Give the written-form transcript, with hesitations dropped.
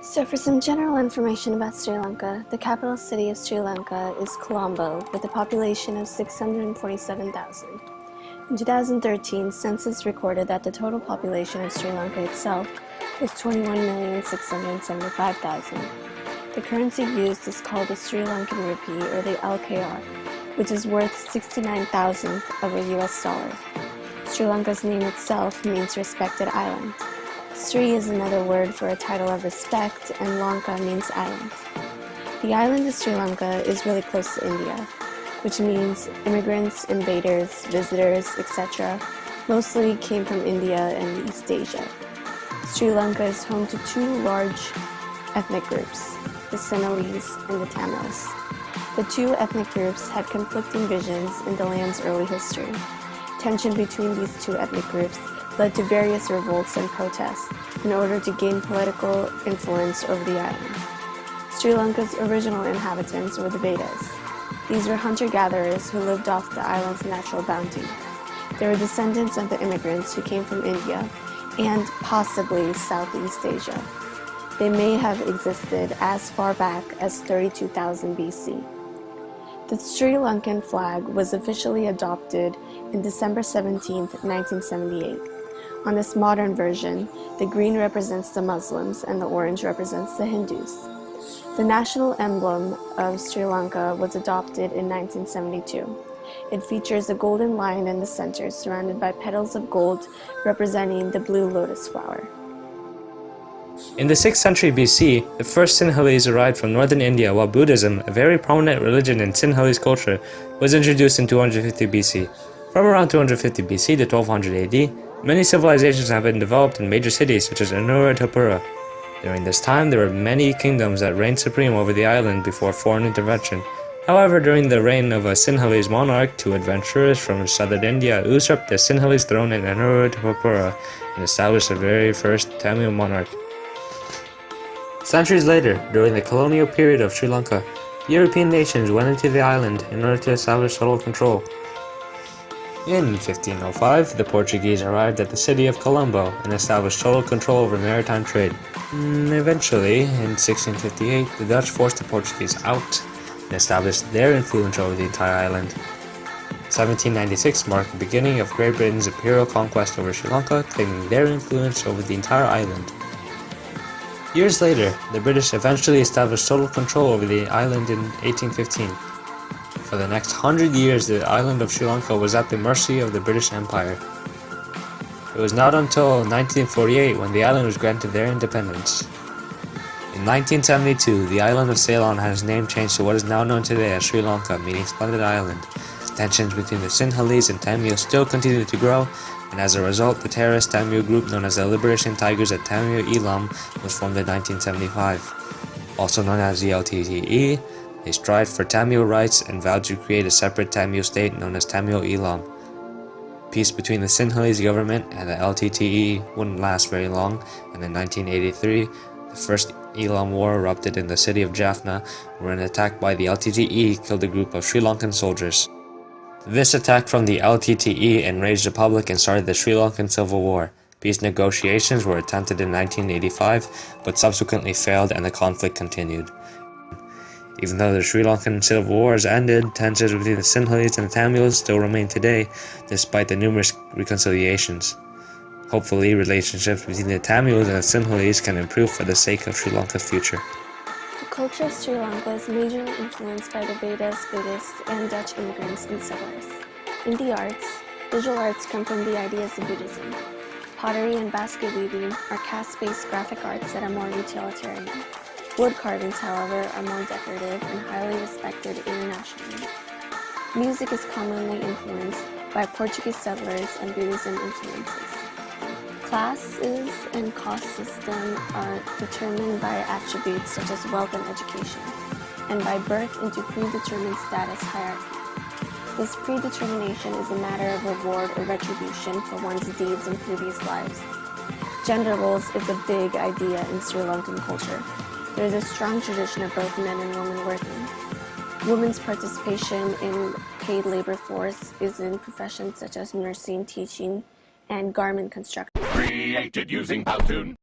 So for some general information about Sri Lanka, the capital city of Sri Lanka is Colombo with a population of 647,000. In 2013, census recorded that the total population of Sri Lanka itself was 21,675,000. The currency used is called the Sri Lankan rupee or the LKR, which is worth 69,000th of a US dollar. Sri Lanka's name itself means respected island. Sri is another word for a title of respect, and Lanka means island. The island of Sri Lanka is really close to India, which means immigrants, invaders, visitors, etc. mostly came from India and East Asia. Sri Lanka is home to two large ethnic groups, the Sinhalese and the Tamils. The two ethnic groups had conflicting visions in the land's early history. Tension between these two ethnic groups led to various revolts and protests in order to gain political influence over the island. Sri Lanka's original inhabitants were the Vedas. These were hunter-gatherers who lived off the island's natural bounty. They were descendants of the immigrants who came from India and possibly Southeast Asia. They may have existed as far back as 32,000 BC. The Sri Lankan flag was officially adopted in December 17, 1978. On this modern version, the green represents the Muslims and the orange represents the Hindus. The national emblem of Sri Lanka was adopted in 1972. It features a golden lion in the center surrounded by petals of gold representing the blue lotus flower. In the 6th century BC, the first Sinhalese arrived from northern India, while Buddhism, a very prominent religion in Sinhalese culture, was introduced in 250 BC. From around 250 BC to 1200 AD, many civilizations have been developed in major cities such as Anuradhapura. During this time, there were many kingdoms that reigned supreme over the island before foreign intervention. However, during the reign of a Sinhalese monarch, two adventurers from southern India usurped the Sinhalese throne in Anuradhapura and established the very first Tamil monarch. Centuries later, during the colonial period of Sri Lanka, European nations went into the island in order to establish total control. In 1505, the Portuguese arrived at the city of Colombo and established total control over maritime trade. Eventually, in 1658, the Dutch forced the Portuguese out and established their influence over the entire island. 1796 marked the beginning of Great Britain's imperial conquest over Sri Lanka, claiming their influence over the entire island. Years later, the British eventually established total control over the island in 1815. For the next 100 years, the island of Sri Lanka was at the mercy of the British Empire. It was not until 1948 when the island was granted their independence. In 1972, the island of Ceylon had its name changed to what is now known today as Sri Lanka, meaning Splendid Island. Tensions between the Sinhalese and Tamil still continued to grow, and as a result, the terrorist Tamil group known as the Liberation Tigers at Tamil Eelam was formed in 1975. Also known as the LTTE, they strived for Tamil rights and vowed to create a separate Tamil state known as Tamil Eelam. Peace between the Sinhalese government and the LTTE wouldn't last very long, and in 1983, the first Eelam War erupted in the city of Jaffna, where an attack by the LTTE killed a group of Sri Lankan soldiers. This attack from the LTTE enraged the public and started the Sri Lankan Civil War. Peace negotiations were attempted in 1985, but subsequently failed and the conflict continued. Even though the Sri Lankan Civil Wars ended, tensions between the Sinhalese and the Tamils still remain today, despite the numerous reconciliations. Hopefully, relationships between the Tamils and the Sinhalese can improve for the sake of Sri Lanka's future. The culture of Sri Lanka is majorly influenced by the Vedas, Buddhists, and Dutch immigrants and settlers. In the arts, visual arts come from the ideas of Buddhism. Pottery and basket weaving are caste-based graphic arts that are more utilitarian. Wood carvings, however, are more decorative and highly respected internationally. Music is commonly influenced by Portuguese settlers and Buddhism influences. Classes and caste system are determined by attributes such as wealth and education, and by birth into predetermined status hierarchy. This predetermination is a matter of reward or retribution for one's deeds in previous lives. Gender roles is a big idea in Sri Lankan culture. There is a strong tradition of both men and women working. Women's participation in paid labor force is in professions such as nursing, teaching, and garment construction. Created using Powtoon.